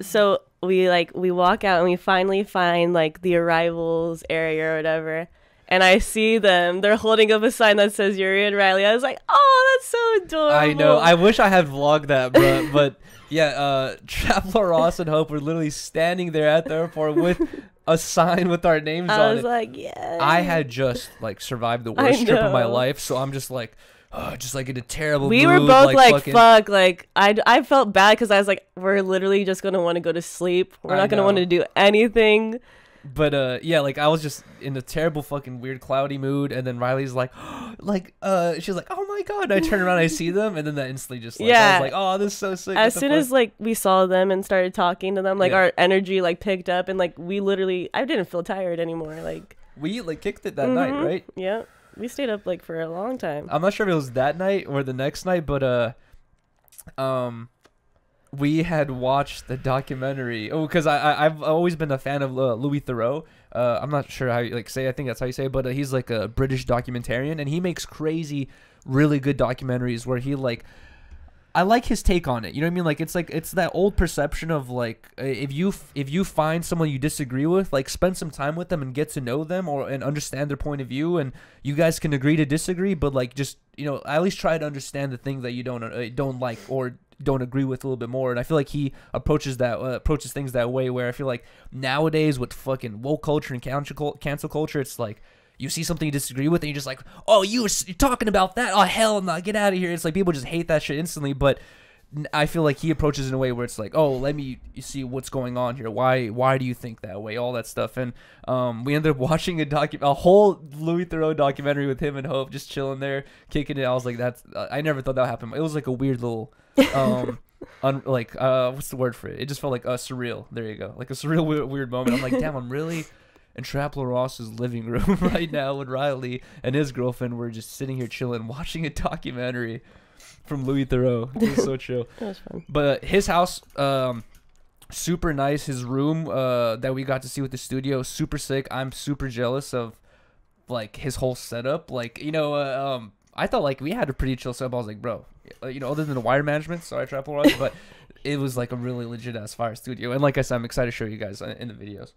So we walk out and we finally find like the arrivals area or whatever. And I see them. They're holding up a sign that says Yuriy and Rylee. I was like, oh, that's so adorable. I know. I wish I had vlogged that, bro. But yeah, Traveler Ross and Hope were literally standing there at the airport with a sign with our names on it. I was like, yeah. I had just like survived the worst trip of my life, so I'm just like, just like in a terrible mood. We were both like fucking, fuck. Like I felt bad because I was like, we're literally just gonna want to go to sleep. We're not gonna want to do anything. But yeah, like I was just in a terrible fucking weird cloudy mood, and then Riley's like, she's like, oh my god! And I turn around, I see them, and then that instantly just like, I was like, oh, this is so sick. As soon as like we saw them and started talking to them, like our energy like picked up, and like we literally, I didn't feel tired anymore. Like we like kicked it that night, right? Yeah, we stayed up like for a long time. I'm not sure if it was that night or the next night, but we had watched the documentary. Oh, because I've always been a fan of Louis Theroux. I'm not sure how you like say. I think that's how you say it, but he's like a British documentarian, and he makes crazy, really good documentaries where he like. I like his take on it. You know what I mean? Like it's that old perception of like if you find someone you disagree with, like spend some time with them and get to know them and understand their point of view, and you guys can agree to disagree, but like just at least try to understand the things that you don't like or don't agree with a little bit more. And I feel like he approaches things that way, where I feel like nowadays with fucking woke culture and cancel culture, it's like you see something you disagree with and you're just like, oh, you're talking about that, oh hell no, get out of here. It's like people just hate that shit instantly. But I feel like he approaches it in a way where it's like, oh, let me see what's going on here, why do you think that way, all that stuff. And we ended up watching a whole Louis Theroux documentary with him and Hope just chilling there kicking it. I was like, I never thought that would happen. It was like a weird little what's the word for it? It just felt like surreal. There you go. Like a surreal weird moment. I'm like, damn, I'm really in Traveler Ross's living room right now with Rylee and his girlfriend. We're just sitting here chilling, watching a documentary from Louis Theroux. It was so chill. It was fun. But his house, super nice. His room that we got to see with the studio, super sick. I'm super jealous of like his whole setup. Like I thought like we had a pretty chill setup. I was like, bro, other than the wire management, sorry, Traveler Ross, but it was like a really legit ass fire studio. And like I said, I'm excited to show you guys in the videos.